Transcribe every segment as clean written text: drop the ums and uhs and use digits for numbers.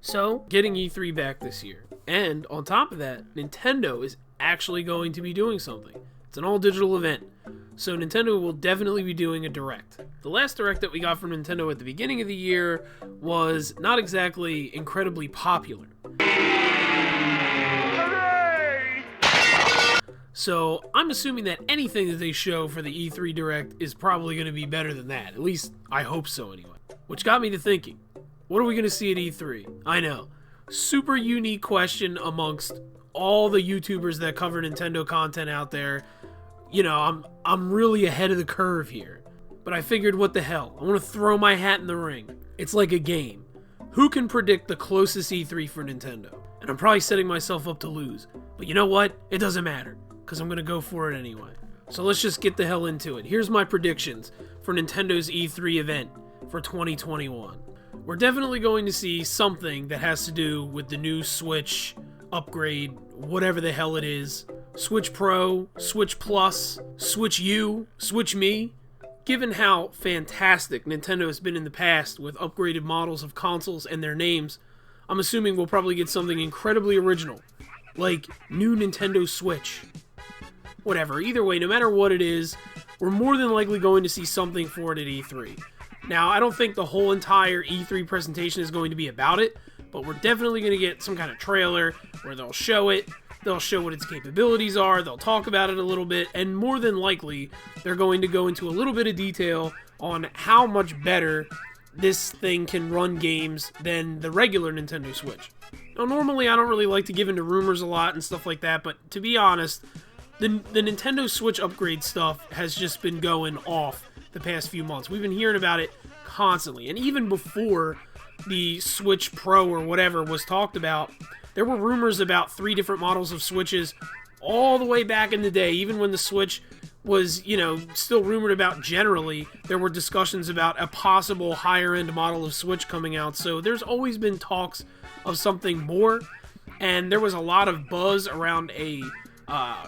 So, getting E3 back this year. And on top of that, Nintendo is actually going to be doing something. It's an all-digital event. So Nintendo will definitely be doing a Direct. The last Direct that we got from Nintendo at the beginning of the year was not exactly incredibly popular. So I'm assuming that anything that they show for the E3 Direct is probably going to be better than that. At least I hope so anyway. Which got me to thinking, what are we going to see at E3? I know, super unique question amongst all the YouTubers that cover Nintendo content out there. You know, I'm really ahead of the curve here. But I figured, what the hell? I want to throw my hat in the ring. It's like a game. Who can predict the closest E3 for Nintendo? And I'm probably setting myself up to lose. But you know what? It doesn't matter, because I'm going to go for it anyway. So let's just get the hell into it. Here's my predictions for Nintendo's E3 event for 2021. We're definitely going to see something that has to do with the new Switch upgrade, whatever the hell it is. Switch Pro, Switch Plus, Switch U, Switch Me. Given how fantastic Nintendo has been in the past with upgraded models of consoles and their names, I'm assuming we'll probably get something incredibly original, like new Nintendo Switch. Whatever, either way, no matter what it is, we're more than likely going to see something for it at E3. Now, I don't think the whole entire E3 presentation is going to be about it, but we're definitely going to get some kind of trailer where they'll show it, they'll show what its capabilities are, they'll talk about it a little bit, and more than likely, they're going to go into a little bit of detail on how much better this thing can run games than the regular Nintendo Switch. Now, normally I don't really like to give into rumors a lot and stuff like that, but to be honest, the Nintendo Switch upgrade stuff has just been going off the past few months. We've been hearing about it constantly, and even before the Switch Pro or whatever was talked about, there were rumors about 3 different models of Switches all the way back in the day. Even when the Switch was, you know, still rumored about generally, there were discussions about a possible higher-end model of Switch coming out. So there's always been talks of something more, and there was a lot of buzz around a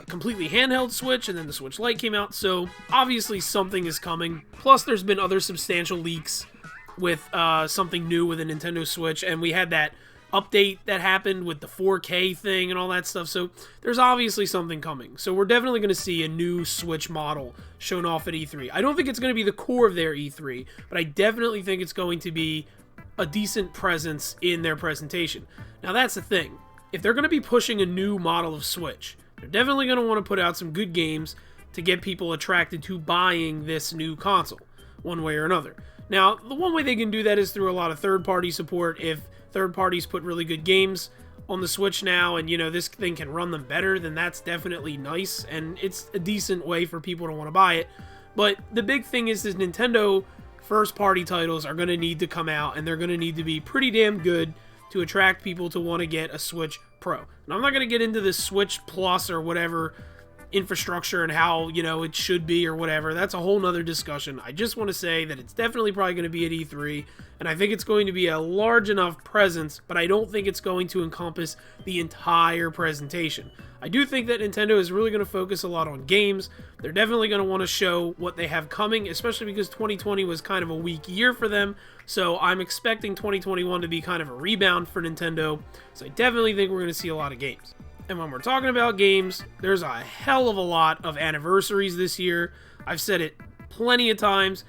completely handheld Switch, and then the Switch Lite came out, so obviously something is coming. Plus, there's been other substantial leaks with something new with a Nintendo Switch, and we had that update that happened with the 4K thing and all that stuff, so there's obviously something coming. So we're definitely going to see a new Switch model shown off at E3. I don't think it's going to be the core of their E3, but I definitely think it's going to be a decent presence in their presentation. Now, that's the thing. If they're going to be pushing a new model of Switch, they're definitely going to want to put out some good games to get people attracted to buying this new console, one way or another. Now, the one way they can do that is through a lot of third-party support. If third parties put really good games on the Switch now, and, you know, this thing can run them better, then that's definitely nice, and it's a decent way for people to want to buy it. But the big thing is Nintendo first-party titles are going to need to come out, and they're going to need to be pretty damn good to attract people to want to get a Switch Pro. And I'm not going to get into this Switch Plus or whatever infrastructure and how, you know, it should be or whatever. That's a whole nother discussion. I just want to say that it's definitely probably going to be at E3, and I think it's going to be a large enough presence, but I don't think it's going to encompass the entire presentation. I do think that Nintendo is really going to focus a lot on games. They're definitely going to want to show what they have coming, especially because 2020 was kind of a weak year for them, so I'm expecting 2021 to be kind of a rebound for Nintendo, so I definitely think we're going to see a lot of games. And when we're talking about games, there's a hell of a lot of anniversaries this year. I've said it plenty of times.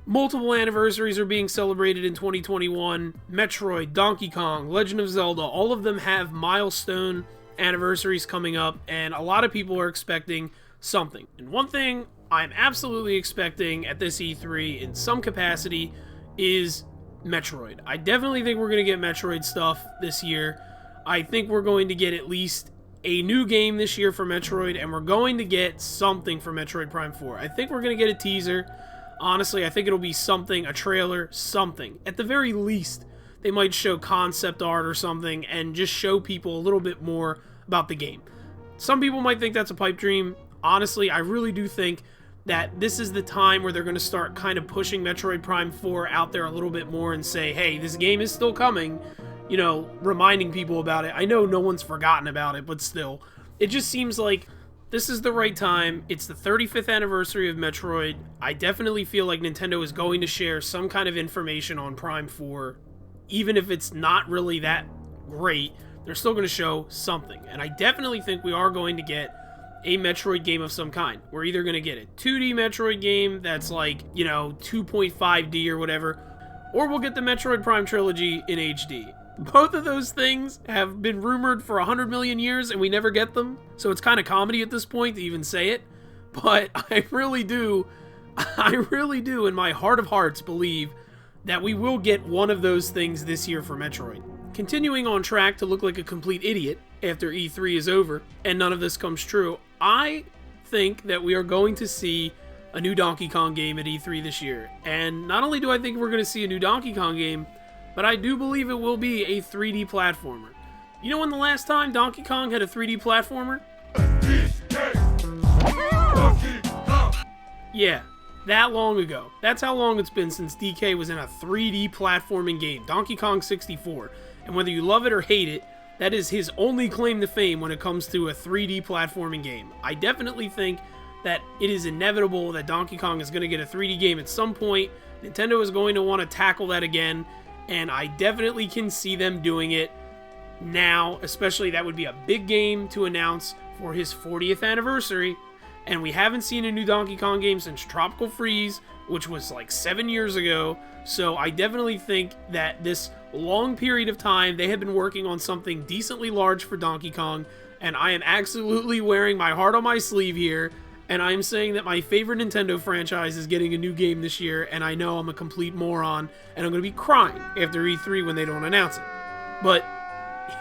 Multiple anniversaries are being celebrated in 2021. Metroid, Donkey Kong, Legend of Zelda, all of them have milestone anniversaries coming up, and a lot of people are expecting something. And one thing I'm absolutely expecting at this E3 in some capacity is Metroid. I definitely think we're going to get Metroid stuff this year. I think we're going to get at least a new game this year for Metroid, and we're going to get something for Metroid Prime 4. I think we're going to get a teaser. Honestly, I think it'll be something, a trailer, something. At the very least, they might show concept art or something and just show people a little bit more about the game. Some people might think that's a pipe dream. Honestly, I really do think that this is the time where they're going to start kind of pushing Metroid Prime 4 out there a little bit more and say, hey, this game is still coming. You know, reminding people about it. I know no one's forgotten about it, but still, it just seems like this is the right time. It's the 35th anniversary of Metroid. I definitely feel like Nintendo is going to share some kind of information on Prime 4 even if it's not really that great, they're still going to show something. And I definitely think we are going to get a Metroid game of some kind. We're either going to get a 2D Metroid game that's like, 2.5D or whatever, or we'll get the Metroid Prime Trilogy in HD. Both of those things have been rumored for 100 million years and we never get them, so it's kind of comedy at this point to even say it. But I really do in my heart of hearts believe that we will get one of those things this year for Metroid. Continuing on track to look like a complete idiot after E3 is over and none of this comes true, I think that we are going to see a new Donkey Kong game at E3 this year. And not only do I think we're going to see a new Donkey Kong game, but I do believe it will be a 3D platformer. You know when the last time Donkey Kong had a 3D platformer? Yeah, that long ago. That's how long it's been since DK was in a 3D platforming game, Donkey Kong 64. And whether you love it or hate it, that is his only claim to fame when it comes to a 3D platforming game. I definitely think that it is inevitable that Donkey Kong is going to get a 3D game at some point. Nintendo is going to want to tackle that again, and I definitely can see them doing it now, especially that would be a big game to announce for his 40th anniversary, and we haven't seen a new Donkey Kong game since Tropical Freeze, which was like 7 years ago, so I definitely think that this long period of time they had been working on something decently large for Donkey Kong, and I am absolutely wearing my heart on my sleeve here, and I am saying that my favorite Nintendo franchise is getting a new game this year, and I know I'm a complete moron, and I'm going to be crying after E3 when they don't announce it. But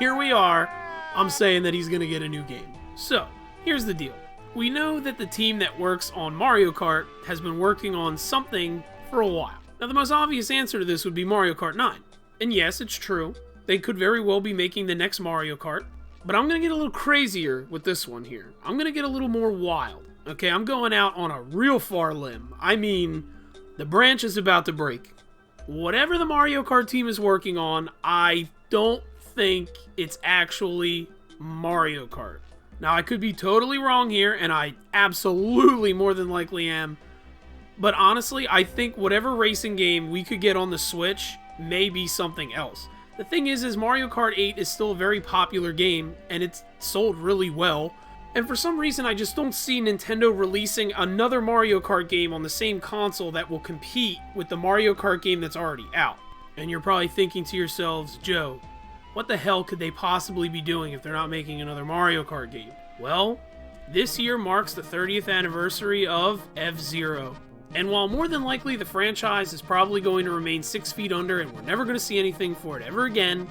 here we are, I'm saying that he's going to get a new game. So, here's the deal. We know that the team that works on Mario Kart has been working on something for a while. Now, the most obvious answer to this would be Mario Kart 9. And yes, it's true. They could very well be making the next Mario Kart. But I'm going to get a little crazier with this one here. I'm going to get a little more wild. Okay, I'm going out on a real far limb. I mean, the branch is about to break. Whatever the Mario Kart team is working on, I don't think it's actually Mario Kart. Now, I could be totally wrong here, and I absolutely more than likely am. But honestly, I think whatever racing game we could get on the Switch may be something else. The thing is Mario Kart 8 is still a very popular game, and it's sold really well. And for some reason, I just don't see Nintendo releasing another Mario Kart game on the same console that will compete with the Mario Kart game that's already out. And you're probably thinking to yourselves, Joe, what the hell could they possibly be doing if they're not making another Mario Kart game? Well, this year marks the 30th anniversary of F-Zero. And while more than likely the franchise is probably going to remain 6 feet under and we're never going to see anything for it ever again,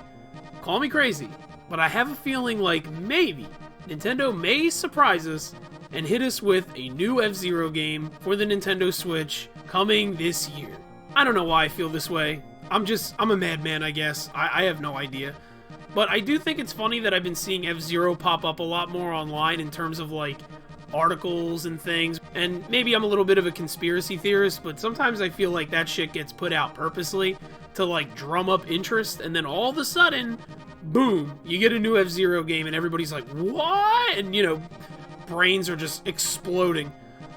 call me crazy, but I have a feeling like maybe Nintendo may surprise us and hit us with a new F-Zero game for the Nintendo Switch coming this year. I don't know why I feel this way. I'm a madman, I guess. I have no idea. But I do think it's funny that I've been seeing F-Zero pop up a lot more online in terms of, like, articles and things. And maybe I'm a little bit of a conspiracy theorist, but sometimes I feel like that shit gets put out purposely to, like, drum up interest, and then all of a sudden, boom, you get a new F-Zero game and everybody's like, what? And, brains are just exploding.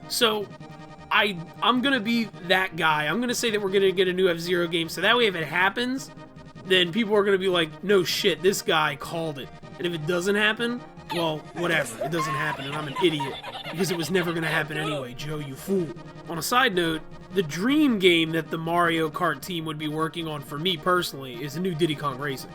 So, I'm gonna be that guy. I'm gonna say that we're gonna get a new F-Zero game, so that way if it happens, then people are gonna be like, no shit, this guy called it. And if it doesn't happen, well, whatever, it doesn't happen, and I'm an idiot, because it was never gonna happen anyway, Joe, you fool. On a side note, the dream game that the Mario Kart team would be working on for me personally is a new Diddy Kong Racing.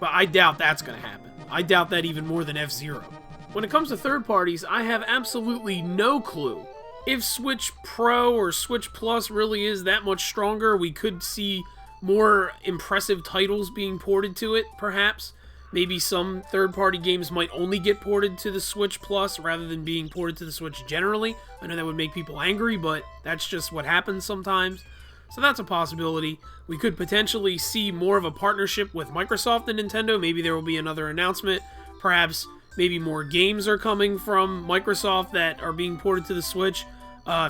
But I doubt that's gonna happen. I doubt that even more than F-Zero. When it comes to third parties, I have absolutely no clue. If Switch Pro or Switch Plus really is that much stronger, we could see more impressive titles being ported to it, perhaps. Maybe some third-party games might only get ported to the Switch Plus rather than being ported to the Switch generally. I know that would make people angry, but that's just what happens sometimes. So that's a possibility. We could potentially see more of a partnership with Microsoft and Nintendo. Maybe there will be another announcement. Perhaps maybe more games are coming from Microsoft that are being ported to the Switch.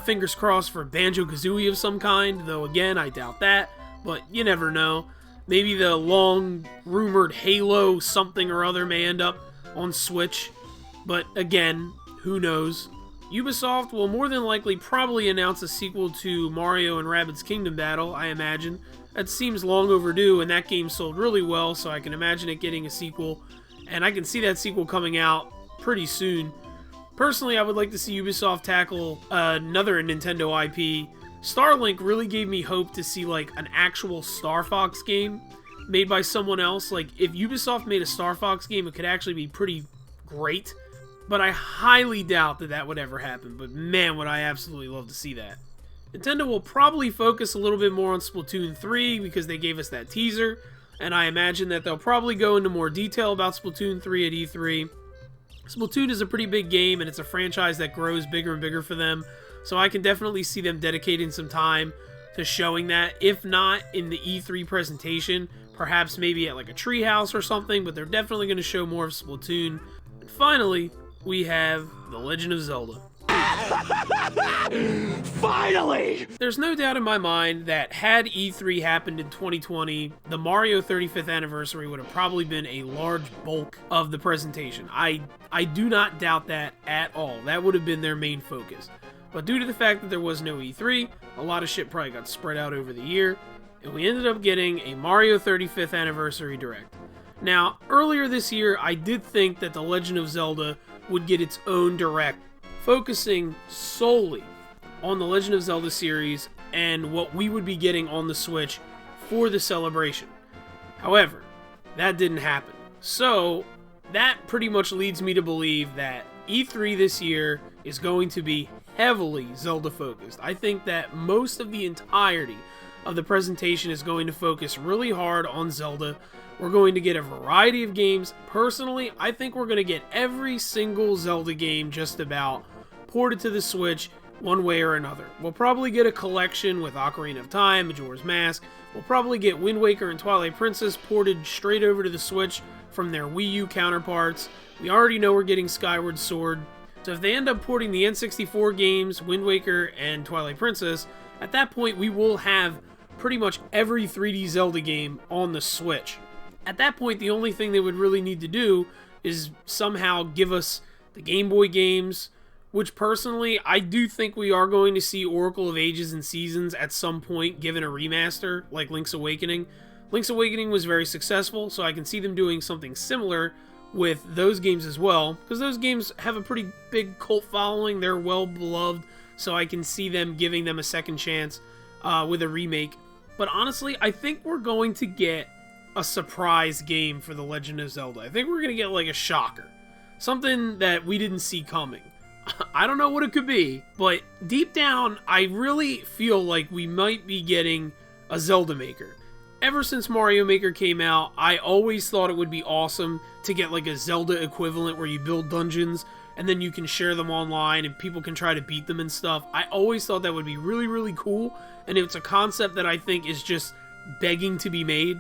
Fingers crossed for Banjo-Kazooie of some kind, though again, I doubt that. But you never know. Maybe the long-rumored Halo something or other may end up on Switch. But again, who knows? Ubisoft will more than likely probably announce a sequel to Mario and Rabbids Kingdom Battle, I imagine. That seems long overdue, and that game sold really well, so I can imagine it getting a sequel. And I can see that sequel coming out pretty soon. Personally, I would like to see Ubisoft tackle another Nintendo IP. Starlink really gave me hope to see like an actual Star Fox game made by someone else. Like, if Ubisoft made a Star Fox game, it could actually be pretty great. But I highly doubt that that would ever happen. But man, would I absolutely love to see that. Nintendo will probably focus a little bit more on Splatoon 3 because they gave us that teaser. And I imagine that they'll probably go into more detail about Splatoon 3 at E3. Splatoon is a pretty big game, and it's a franchise that grows bigger and bigger for them. So I can definitely see them dedicating some time to showing that. If not in the E3 presentation, perhaps maybe at like a treehouse or something, but they're definitely going to show more of Splatoon. And finally, we have The Legend of Zelda. Finally! There's no doubt in my mind that had E3 happened in 2020, the Mario 35th anniversary would have probably been a large bulk of the presentation. I do not doubt that at all. That would have been their main focus. But due to the fact that there was no E3, a lot of shit probably got spread out over the year, and we ended up getting a Mario 35th Anniversary Direct. Now, earlier this year, I did think that The Legend of Zelda would get its own Direct, focusing solely on the Legend of Zelda series and what we would be getting on the Switch for the celebration. However, that didn't happen. So, that pretty much leads me to believe that E3 this year is going to be heavily Zelda focused. I think that most of the entirety of the presentation is going to focus really hard on Zelda. We're going to get a variety of games. Personally, I think we're going to get every single Zelda game just about ported to the Switch one way or another. We'll probably get a collection with Ocarina of Time, Majora's Mask. We'll probably get Wind Waker and Twilight Princess ported straight over to the Switch from their Wii U counterparts. We already know we're getting Skyward Sword. So if they end up porting the N64 games, Wind Waker and Twilight Princess, at that point we will have pretty much every 3D Zelda game on the Switch. At that point, the only thing they would really need to do is somehow give us the Game Boy games, which personally, I do think we are going to see Oracle of Ages and Seasons at some point given a remaster, like Link's Awakening. Link's Awakening was very successful, so I can see them doing something similar with those games as well, because those games have a pretty big cult following. They're well beloved, so I can see them giving them a second chance with a remake. But honestly, I think we're going to get a surprise game for The Legend of Zelda. I think we're going to get like a shocker. Something that we didn't see coming. I don't know what it could be, but deep down, I really feel like we might be getting a Zelda Maker. Ever since Mario Maker came out, I always thought it would be awesome to get like a Zelda equivalent where you build dungeons and then you can share them online and people can try to beat them and stuff. I always thought that would be really, really cool, and it's a concept that I think is just begging to be made.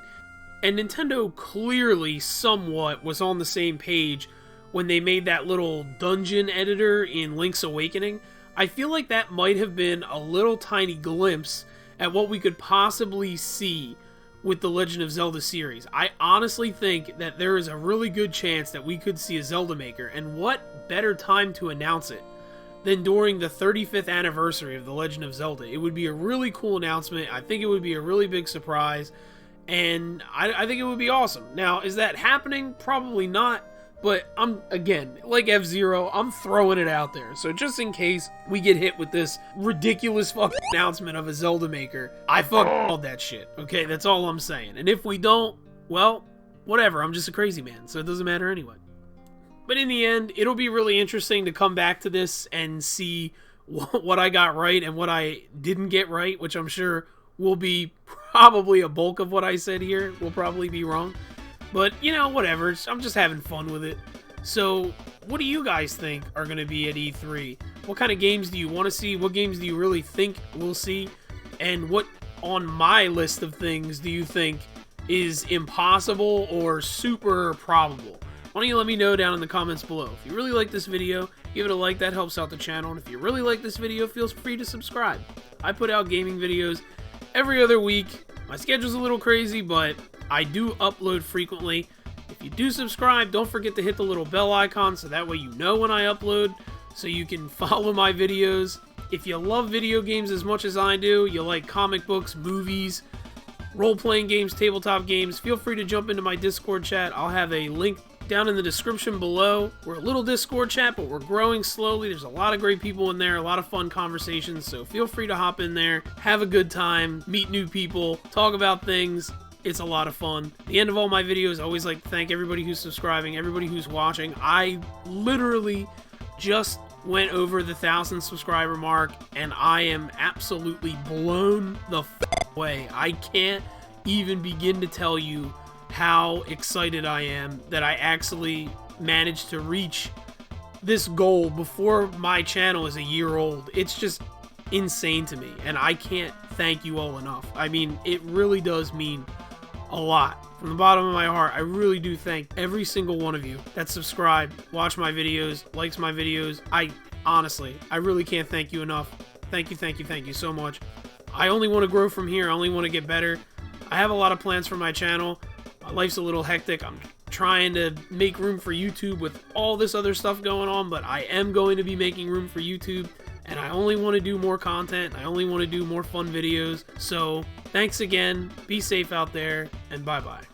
And Nintendo clearly somewhat was on the same page when they made that little dungeon editor in Link's Awakening. I feel like that might have been a little tiny glimpse at what we could possibly see with the Legend of Zelda series. I honestly think that there is a really good chance that we could see a Zelda Maker, and what better time to announce it than during the 35th anniversary of the Legend of Zelda. It would be a really cool announcement. I think it would be a really big surprise, and I think it would be awesome. Now, is that happening? Probably not. But I'm, again, like F-Zero, I'm throwing it out there. So just in case we get hit with this ridiculous fucking announcement of a Zelda Maker, I fucking called that shit. Okay, that's all I'm saying. And if we don't, well, whatever. I'm just a crazy man, so it doesn't matter anyway. But in the end, it'll be really interesting to come back to this and see what I got right and what I didn't get right, which I'm sure will be probably a bulk of what I said here. Will probably be wrong. But, you know, whatever. I'm just having fun with it. So, what do you guys think are going to be at E3? What kind of games do you want to see? What games do you really think we'll see? And what on my list of things do you think is impossible or super probable? Why don't you let me know down in the comments below. If you really like this video, give it a like. That helps out the channel. And if you really like this video, feel free to subscribe. I put out gaming videos every other week. My schedule's a little crazy, but I do upload frequently. If you do subscribe, don't forget to hit the little bell icon so that way you know when I upload. so you can follow my videos. If you love video games as much as I do, you like comic books, movies, role-playing games, tabletop games, feel free to jump into my Discord chat. I'll have a link down in the description below. We're a little Discord chat, but we're growing slowly. There's a lot of great people in there, a lot of fun conversations, so feel free to hop in there, have a good time, meet new people, talk about things. It's a lot of fun. At the end of all my videos, I always like to thank everybody who's subscribing, everybody who's watching. I literally just went over the 1,000 subscriber mark, and I am absolutely blown the away. I can't even begin to tell you how excited I am that I actually managed to reach this goal before my channel is a year old. It's just insane to me, and I can't thank you all enough. I mean, it really does mean a lot. From the bottom of my heart, I really do thank every single one of you that subscribe, watch my videos, likes my videos. Honestly, I really can't thank you enough. Thank you so much. I only want to grow from here. I only want to get better. I have a lot of plans for my channel. My life's a little hectic. I'm trying to make room for YouTube with all this other stuff going on, but I am going to be making room for YouTube, and I only want to do more content. I only want to do more fun videos. So thanks again. Be safe out there, and bye-bye.